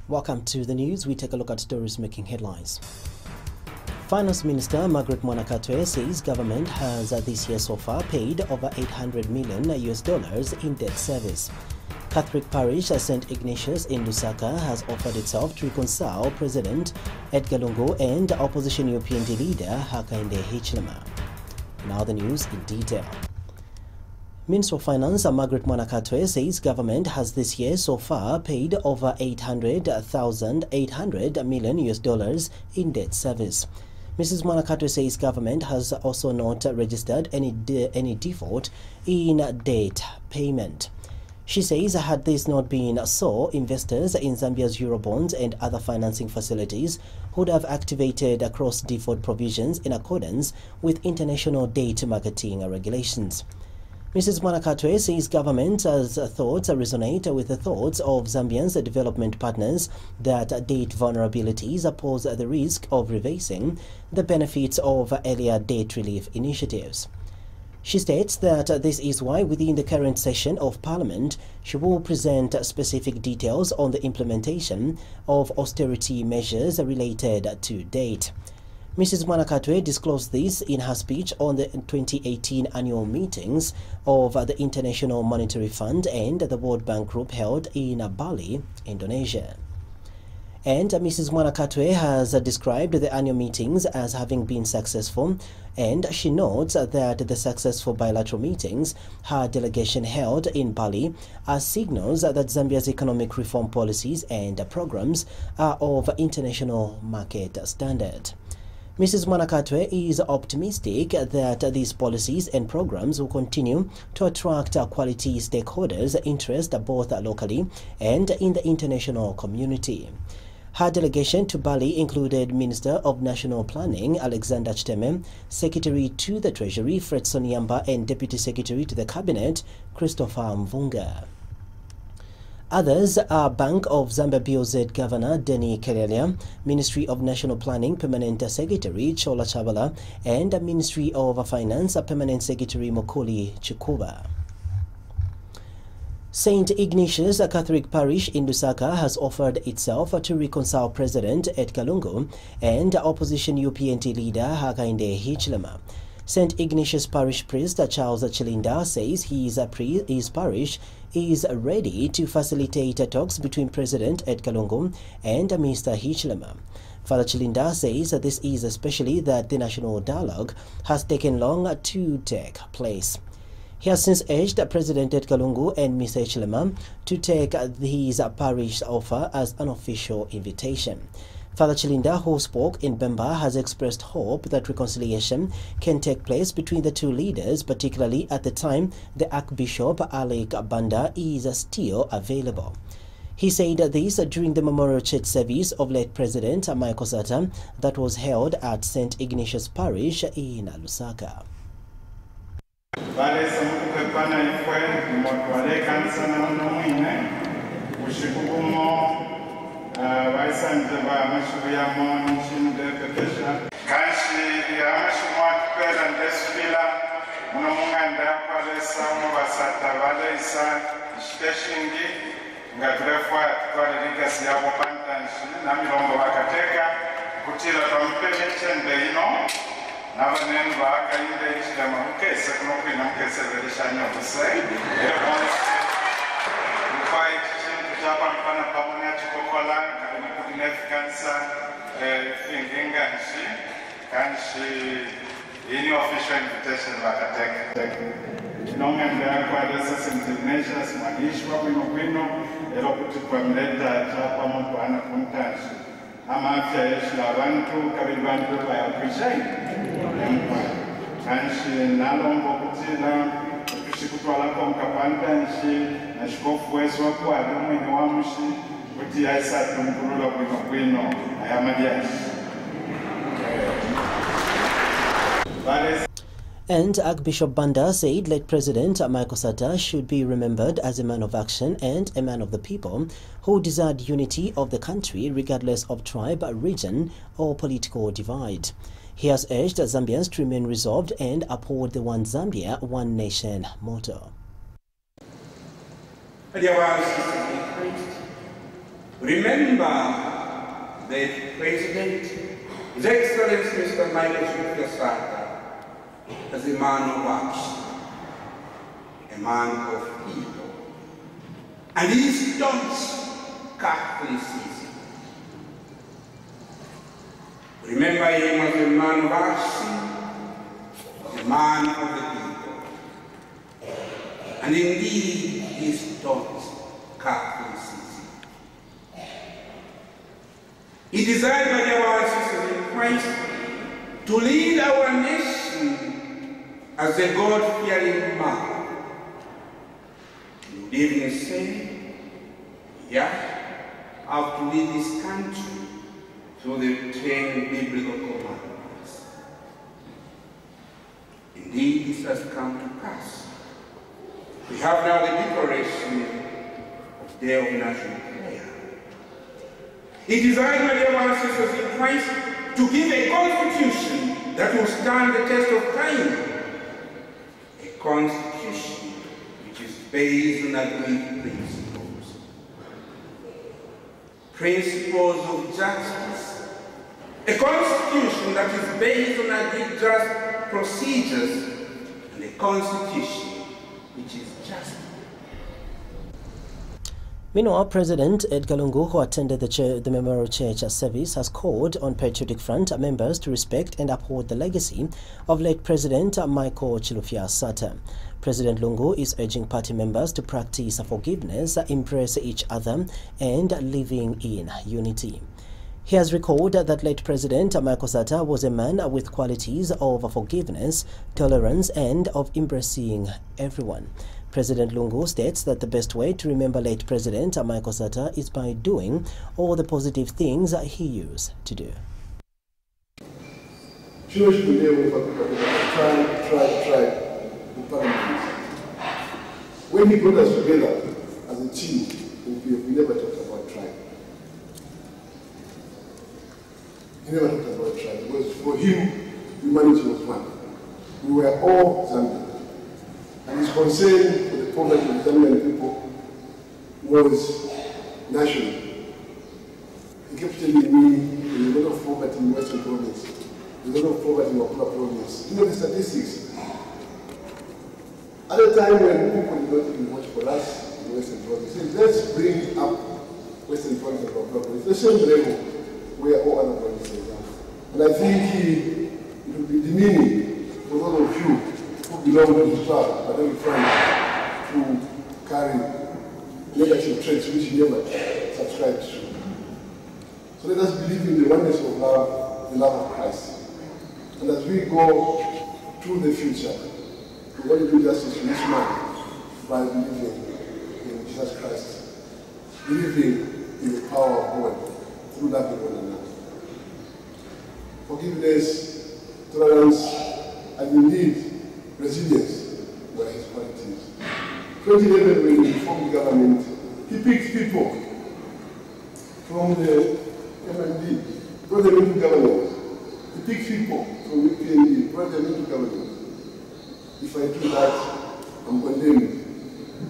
Welcome to the news. We take a look at stories making headlines. Finance Minister Margaret Mwanakatwe says government has this year so far paid over $800 million in debt service. Catholic Parish St. Ignatius in Lusaka has offered itself to reconcile President Edgar Lungu and opposition UPND leader Hakainde Hichilema. Now the news in detail. Minister of Finance Margaret Mwanakatwe says government has this year so far paid over $800 million in debt service. Mrs. Mwanakatwe says government has also not registered any default in debt payment. She says had this not been so, investors in Zambia's Eurobonds and other financing facilities would have activated cross-default provisions in accordance with international debt marketing regulations. Mrs. Mwanakatwe says government's thoughts resonate with the thoughts of Zambians' development partners that debt vulnerabilities pose the risk of reversing the benefits of earlier debt relief initiatives. She states that this is why within the current session of Parliament, she will present specific details on the implementation of austerity measures related to debt. Mrs. Mwanakatwe disclosed this in her speech on the 2018 annual meetings of the International Monetary Fund and the World Bank Group held in Bali, Indonesia. And Mrs. Mwanakatwe has described the annual meetings as having been successful, and she notes that the successful bilateral meetings her delegation held in Bali are signals that Zambia's economic reform policies and programs are of international market standard. Mrs. Mwanakatwe is optimistic that these policies and programs will continue to attract quality stakeholders' interest both locally and in the international community. Her delegation to Bali included Minister of National Planning Alexander Chiteme, Secretary to the Treasury Fredson Yamba, and Deputy Secretary to the Cabinet Christopher Mvunga. Others are Bank of Zambia BOZ Governor Denny Kelelia, Ministry of National Planning Permanent Secretary Chola Chabala, and Ministry of Finance Permanent Secretary Mokoli Chikuba. St. Ignatius Catholic Parish in Lusaka has offered itself to reconcile President Edgar Lungu and opposition UPND leader Hakainde Hichilema. St. Ignatius Parish Priest Charles Chilinda says his parish is ready to facilitate talks between President Edgar Lungu and Mr. Hichilema. Father Chilinda says this is especially that the national dialogue has taken long to take place. He has since urged President Edgar Lungu and Mr. Hichilema to take his parish offer as an official invitation. Father Chilinda, who spoke in Bemba, has expressed hope that reconciliation can take place between the two leaders, particularly at the time the Archbishop Alec Banda is still available. He said this during the memorial church service of late President Michael Sata that was held at St. Ignatius Parish in Lusaka. Any official invitation St. Ignatius Magishwa Kwino ero kuti kwamleta chapa muntu ana kuntashi amafya yeshi abantu kabili bantu bayakwishai kanshi nalombo kutila tushikutwala konka pantanshi na shikofu wesu wako mwini wamushi kuti yaisa tumpulula kwino ayamadiashi. And Archbishop Banda said late President Michael Sata should be remembered as a man of action and a man of the people who desired unity of the country regardless of tribe, region or political divide. He has urged Zambians to remain resolved and uphold the One Zambia, One Nation motto. Remember the President, His Excellency Mr. Michael Chilufya Sata, as a man of action, a man of people, and he staunch Catholicism. Remember him as a man of action, a man of the people, and indeed he staunch Catholicism. He desired by our sisters in Christ to lead our nation as a God-fearing man. You would even say, yeah, I have to lead this country through the 10 biblical commandments. Indeed, this has come to pass. We have now the declaration of Day of National Prayer. He desired, my dear brothers and sisters in Christ, to give a constitution that will stand the test of time. A constitution which is based on agreed principles. Principles of justice. A constitution that is based on agreed just procedures, and a constitution which is just. Meanwhile, President Edgar Lungu, who attended the Memorial Church service, has called on Patriotic Front members to respect and uphold the legacy of late President Michael Chilufya Sata. President Lungu is urging party members to practice forgiveness, embrace each other, and living in unity. He has recalled that late President Michael Sata was a man with qualities of forgiveness, tolerance, and of embracing everyone. President Lungu states that the best way to remember late President Michael Sata is by doing all the positive things he used to do. When he brought us together as a team, we never talked about tribe. He never talked about tribe because for him, humanity was one. We were all Zambian. And his concern for the poverty of the Zambian people was national. He kept telling me there's a lot of poverty in Western Province, there's a lot of poverty in Wapula Province. You know the statistics. At a time when people did not even watch for us in Western Province, he said, let's bring up Western Province and Wapula Province, the same level where all other provinces are. And I think it would be demeaning for all of you who belong to his tribe, but then trying to carry negative traits which he never subscribed to. So let us believe in the oneness of love, the love of Christ. And as we go to the future, we want to do justice to each man by believing in Jesus Christ, believing in the power of God through loving one another. Forgiveness, tolerance, and indeed resilience were his qualities. 2011, when he formed the government, he picked people from the MMD, brought them into government. He picked people from the PND, brought them into government. If I do that, I'm condemned.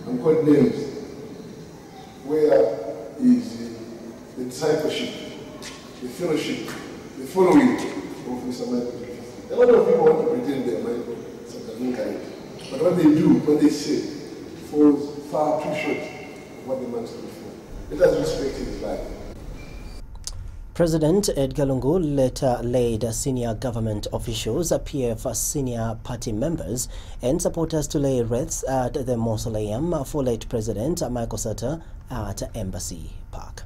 I'm called names. Where is the discipleship, the fellowship, the following of Mr. Michael? A lot of people want to pretend they are Michael. But what they do, what they say, falls far too short of what the man stood for. Let us respect his life. President Edgar Lungu later laid senior government officials, PF senior party members, and supporters to lay wreaths at the mausoleum for late President Michael Sata at Embassy Park.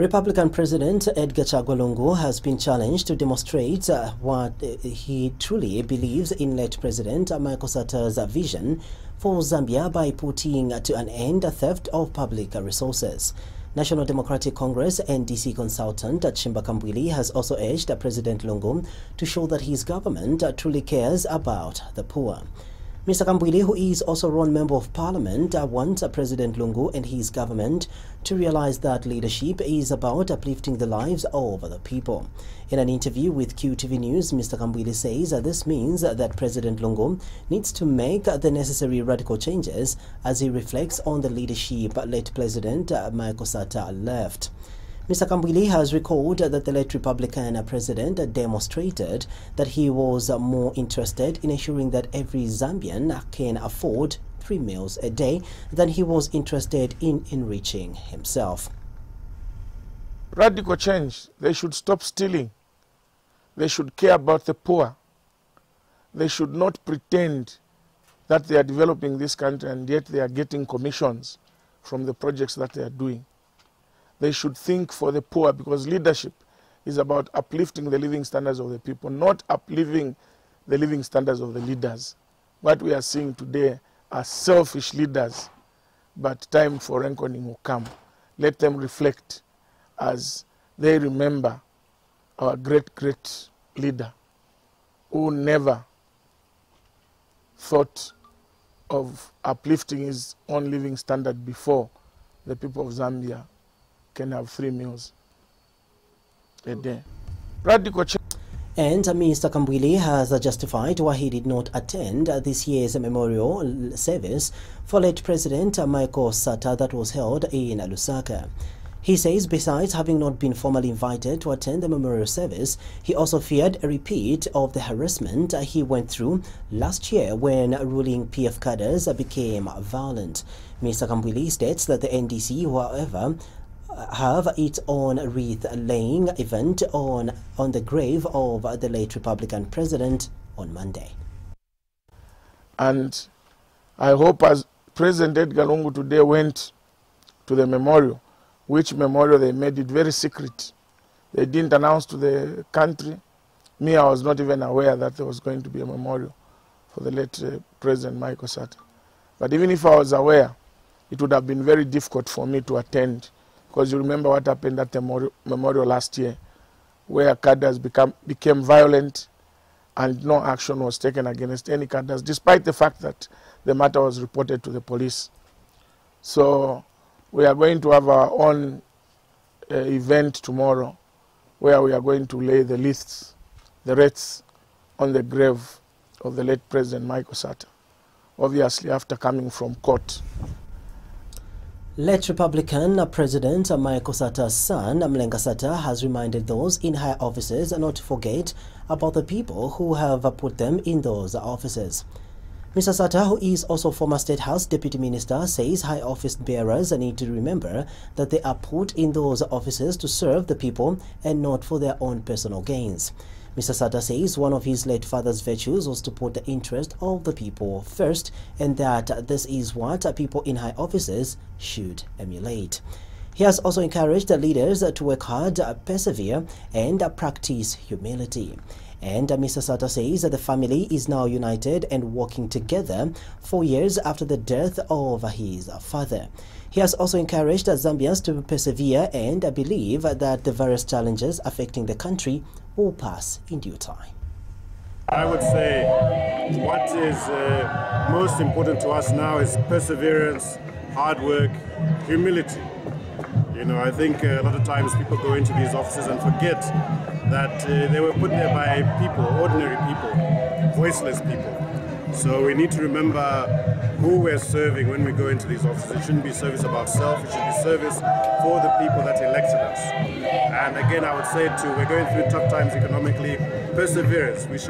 Republican President Edgar Chagwa Lungu has been challenged to demonstrate what he truly believes in late President Michael Satta's vision for Zambia by putting to an end theft of public resources. National Democratic Congress NDC consultant Chimba Kambwili has also urged President Lungu to show that his government truly cares about the poor. Mr. Kambwili, who is also one member of parliament, wants President Lungu and his government to realize that leadership is about uplifting the lives of the people. In an interview with QTV News, Mr. Kambwili says this means that President Lungu needs to make the necessary radical changes as he reflects on the leadership late President Michael Satta left. Mr. Kambwili has recalled that the late Republican president demonstrated that he was more interested in ensuring that every Zambian can afford 3 meals a day than he was interested in enriching himself. Radical change. They should stop stealing. They should care about the poor. They should not pretend that they are developing this country and yet they are getting commissions from the projects that they are doing. They should think for the poor, because leadership is about uplifting the living standards of the people, not uplifting the living standards of the leaders. What we are seeing today are selfish leaders, but time for reckoning will come. Let them reflect as they remember our great leader who never thought of uplifting his own living standard before the people of Zambia can have 3 meals a day. Radical change. And Mr. Kambwili has justified why he did not attend this year's memorial service for late President Michael Satta that was held in Lusaka. He says besides having not been formally invited to attend the memorial service, he also feared a repeat of the harassment he went through last year when ruling PF cadres became violent. Mr. Kambwili states that the NDC, however, have its own wreath-laying event on the grave of the late Republican president on Monday. And I hope as President Edgar Lungu today went to the memorial, which memorial they made it very secret. They didn't announce to the country. Me, I was not even aware that there was going to be a memorial for the late President Michael Satta. But even if I was aware, it would have been very difficult for me to attend, because you remember what happened at the memorial last year, where cadres became violent and no action was taken against any cadres, despite the fact that the matter was reported to the police. So we are going to have our own event tomorrow, where we are going to lay the wreaths on the grave of the late President Michael Satta, obviously after coming from court. Late Republican President Michael Satta's son, Mlenga Satta, has reminded those in high offices not to forget about the people who have put them in those offices. Mr. Satta, who is also former State House Deputy Minister, says high office bearers need to remember that they are put in those offices to serve the people and not for their own personal gains. Mr. Satta says one of his late father's virtues was to put the interest of the people first, and that this is what people in high offices should emulate. He has also encouraged the leaders to work hard, persevere, and practice humility. And Mr. Satta says that the family is now united and working together 4 years after the death of his father. He has also encouraged Zambians to persevere and believe that the various challenges affecting the country will pass in due time. I would say what is most important to us now is perseverance, hard work, humility. You know, I think a lot of times people go into these offices and forget that they were put there by people, ordinary people, voiceless people. So we need to remember who we're serving when we go into these offices. It shouldn't be service about self, it should be service for the people that elected us. And again, I would say too, we're going through tough times economically. Perseverance, it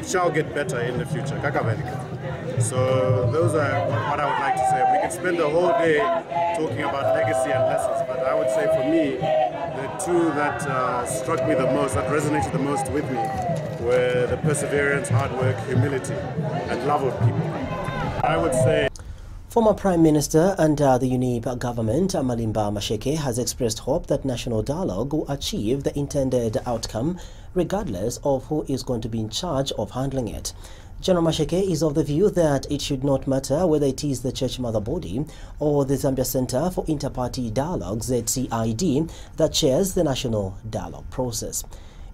shall get better in the future. So those are what I would like to say. We could spend the whole day talking about legacy and lessons, but I would say for me, the two that struck me the most, that resonated the most with me, were the perseverance, hard work, humility, and love of people. I would say Former Prime Minister under the UNIP government, Malimba Masheke, has expressed hope that national dialogue will achieve the intended outcome regardless of who is going to be in charge of handling it. General Masheke is of the view that it should not matter whether it is the church mother body or the Zambia Center for Inter-Party Dialogue, ZCID, that chairs the national dialogue process.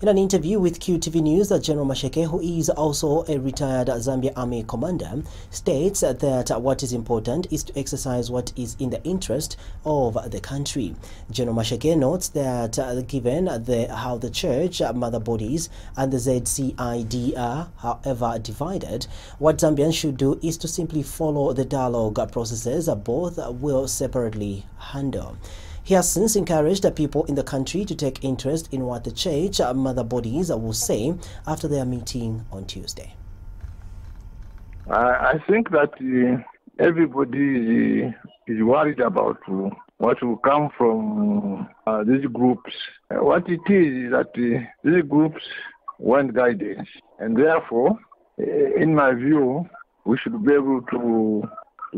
In an interview with QTV News, General Masheke, who is also a retired Zambia Army commander, states that what is important is to exercise what is in the interest of the country. General Masheke notes that given how the church mother bodies and the ZCID are, however, divided, what Zambians should do is to simply follow the dialogue processes both will separately handle. He has since encouraged the people in the country to take interest in what the church mother bodies will say after their meeting on Tuesday. I think that everybody is worried about what will come from these groups. What it is that these groups want guidance, and therefore, in my view, we should be able to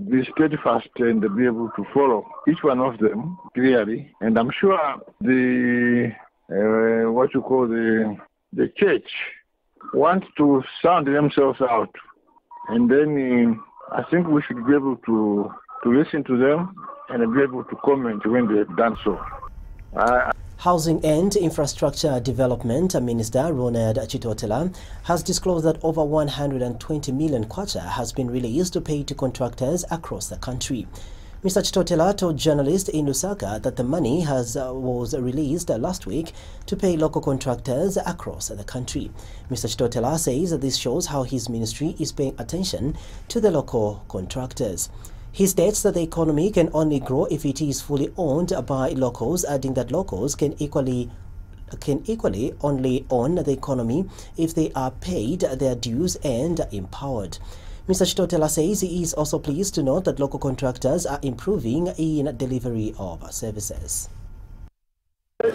be steadfast and be able to follow each one of them clearly. And I'm sure the the church wants to sound themselves out. And then I think we should be able to listen to them and be able to comment when they have done so. Housing and Infrastructure Development Minister Ronald Chitotela has disclosed that over 120 million kwacha has been released to pay to contractors across the country. Mr. Chitotela told journalists in Lusaka that the money was released last week to pay local contractors across the country. Mr. Chitotela says that this shows how his ministry is paying attention to the local contractors. He states that the economy can only grow if it is fully owned by locals, adding that locals can equally only own the economy if they are paid their dues and empowered. Mr. Chitotela says he is also pleased to note that local contractors are improving in delivery of services. We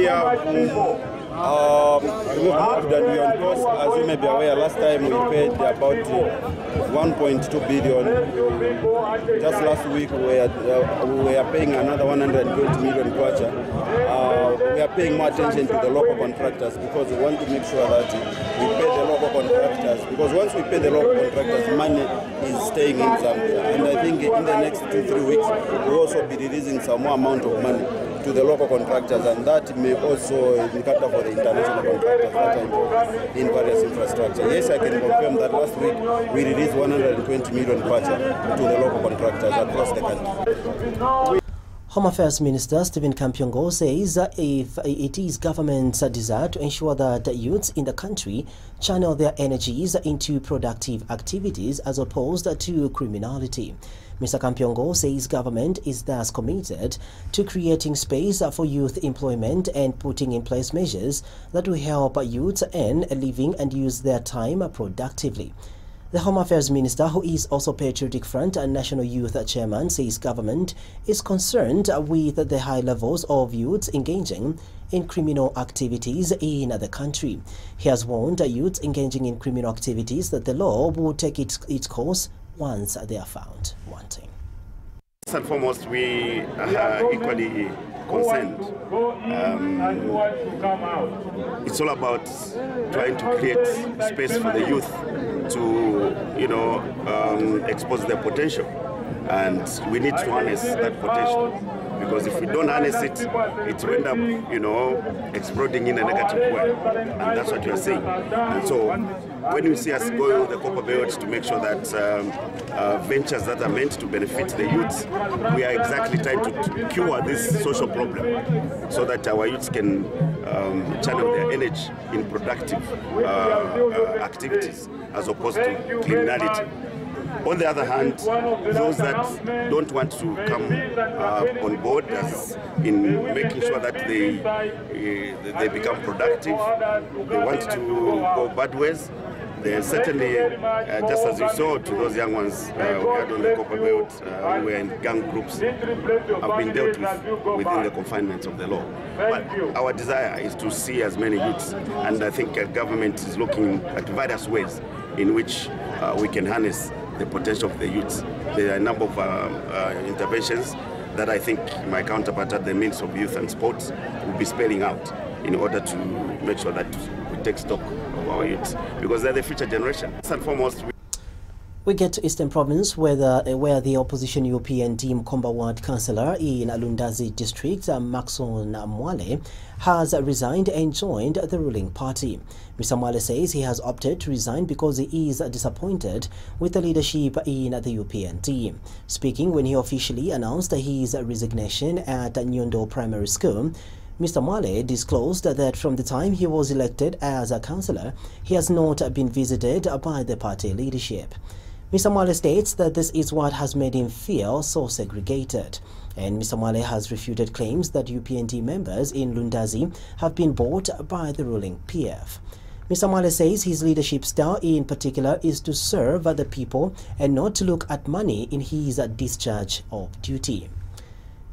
have moved and we are on course. As you may be aware, last time we paid about 1.2 billion. Just last week we are paying another 120 million kwacha. We are paying more attention to the local contractors because we want to make sure that we pay the local contractors, because once we pay the local contractors, money is staying in Zambia. And I think in the next 2-3 weeks we'll also be releasing some more amount of money to the local contractors, and that may also cater for the international contractors that are involved in various infrastructure. Yes, I can confirm that last week we released 120 million kwacha to the local contractors across the country. Home Affairs Minister Stephen Kampyongo says if it is government's desire to ensure that youths in the country channel their energies into productive activities as opposed to criminality. Mr. Kampyongo says government is thus committed to creating space for youth employment and putting in place measures that will help youths earn a living and use their time productively. The Home Affairs Minister, who is also Patriotic Front and National Youth Chairman, says government is concerned with the high levels of youths engaging in criminal activities in the country. He has warned youths engaging in criminal activities that the law will take its course once they are found wanting. First and foremost, we are equally concerned. It's all about trying to create space for the youth to, expose their potential, and we need to harness that potential. Because if we don't harness it, it will end up, exploding in a negative way, and that's what you are saying. And so, when you see us go the copper belt to make sure that ventures that are meant to benefit the youths, we are exactly trying to cure this social problem, so that our youths can channel their energy in productive activities as opposed to criminality. On the other hand, those that don't want to come on board as in making sure that they become productive, they want to go bad ways, they certainly, just as you saw to those young ones we had on the copper belt who were in gang groups, have been dealt with within the confinements of the law. But our desire is to see as many youths, and I think government is looking at various ways in which we can harness the potential of the youths there are a number of interventions that I think my counterpart at the Ministry of Youth and Sports will be spelling out in order to make sure that we take stock of our youths, because they're the future generation. First and foremost, we get to Eastern Province where the opposition UPND Mkomba Ward Councillor in Lundazi District, Maxon Mwale, has resigned and joined the ruling party. Mr. Mwale says he has opted to resign because he is disappointed with the leadership in the UPND. Speaking when he officially announced his resignation at Nyondo Primary School, Mr. Mwale disclosed that from the time he was elected as a councillor, he has not been visited by the party leadership. Mr. Mwale states that this is what has made him feel so segregated. And Mr. Mwale has refuted claims that UPND members in Lundazi have been bought by the ruling PF. Mr. Mwale says his leadership style in particular is to serve the people and not to look at money in his discharge of duty.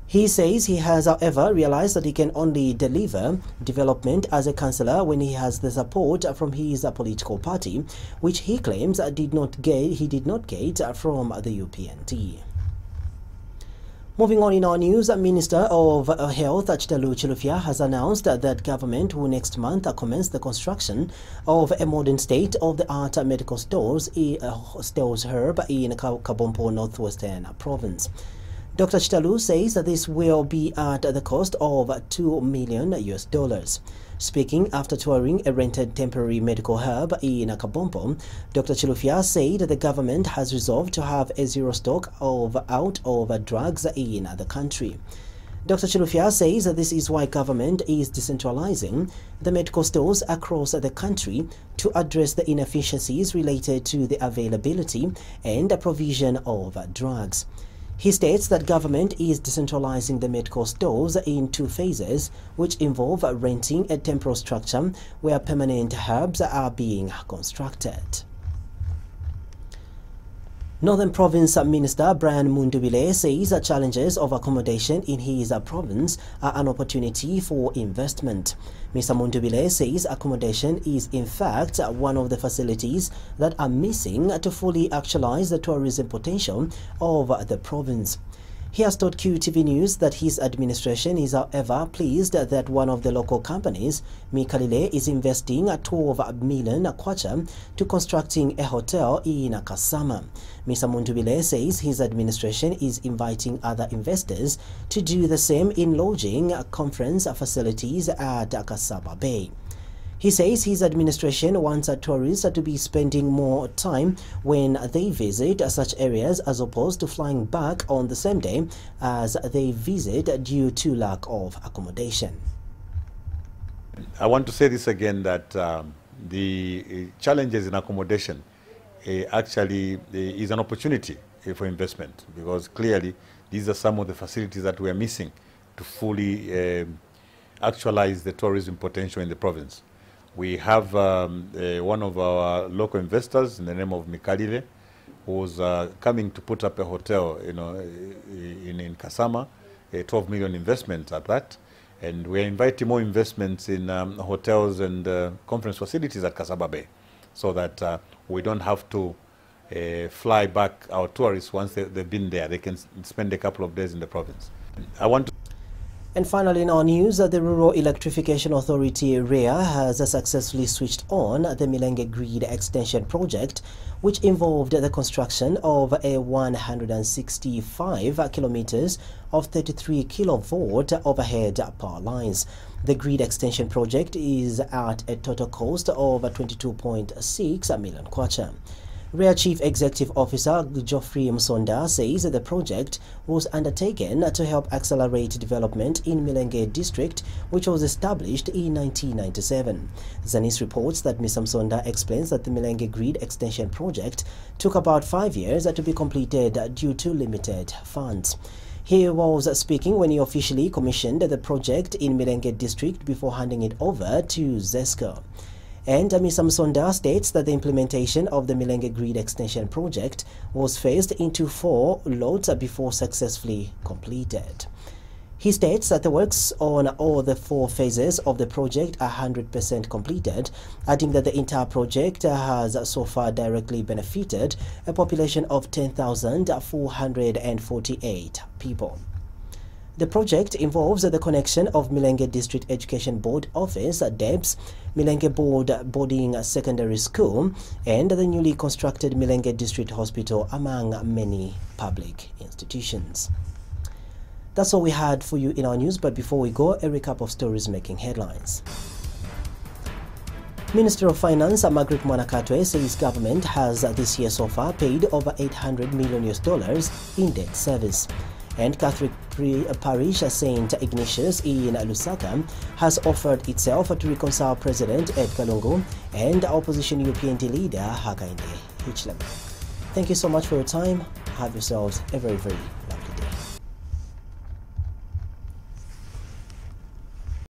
He says he has, however, realized that he can only deliver development as a councillor when he has the support from his political party, which he claims he did not get from the UPND. Moving on in our news, Minister of Health Chitalu Chilufya has announced that government will next month commence the construction of a modern state-of-the-art medical stores hub in Kabompo, Northwestern Province. Dr. Chitalu says that this will be at the cost of $2 million. Speaking after touring a rented temporary medical hub in Kabompo, Dr. Chilufya said the government has resolved to have a zero stock out of drugs in the country. Dr. Chilufya says that this is why government is decentralizing the medical stores across the country to address the inefficiencies related to the availability and provision of drugs. He states that government is decentralizing the medical stores in two phases, which involve renting a temporary structure where permanent hubs are being constructed. Northern Province Minister Brian Mundubile says that challenges of accommodation in his province are an opportunity for investment. Mr. Mundubile says accommodation is in fact one of the facilities that are missing to fully actualize the tourism potential of the province. He has told QTV News that his administration is, however, pleased that one of the local companies, Mikalile, is investing 12 million kwacha to constructing a hotel in Kasama. Mr. Mundubile says his administration is inviting other investors to do the same in lodging conference facilities at Kasaba Bay. He says his administration wants tourists to be spending more time when they visit such areas as opposed to flying back on the same day as they visit due to lack of accommodation. I want to say this again, that the challenges in accommodation actually is an opportunity for investment, because clearly these are some of the facilities that we are missing to fully actualize the tourism potential in the province. We have one of our local investors in the name of Mikalile, who's coming to put up a hotel, in Kasama, a 12 million investment at that. And we're inviting more investments in hotels and conference facilities at Kasaba Bay, so that we don't have to fly back our tourists once they've been there. They can spend a couple of days in the province. And finally, in our news, the Rural Electrification Authority, REA, has successfully switched on the Milenge Grid Extension Project, which involved the construction of a 165 kilometers of 33 kilovolt overhead power lines. The grid extension project is at a total cost of 22.6 million kwacha. REA Chief Executive Officer Geoffrey Msonda says the project was undertaken to help accelerate development in Milenge District, which was established in 1997. Zanis reports that Mr. Msonda explains that the Milenge Grid Extension Project took about 5 years to be completed due to limited funds. He was speaking when he officially commissioned the project in Milenge District before handing it over to ZESCO. And Mr. Msonda states that the implementation of the Milenge Grid Extension Project was phased into 4 lots before successfully completed. He states that the works on all the 4 phases of the project are 100% completed, adding that the entire project has so far directly benefited a population of 10,448 people. The project involves the connection of Milenge District Education Board Office, DEBS, Milenge Boarding Secondary School, and the newly constructed Milenge District Hospital, among many public institutions. That's all we had for you in our news, but before we go, a recap of stories making headlines. Minister of Finance Margaret Mwanakatwe says government has this year so far paid over $800 million in debt service. And Catholic Parish St. Ignatius in Lusaka has offered itself to reconcile President Edgar Lungu and opposition UPND leader Hakainde Hichilema. Thank you so much for your time. Have yourselves a very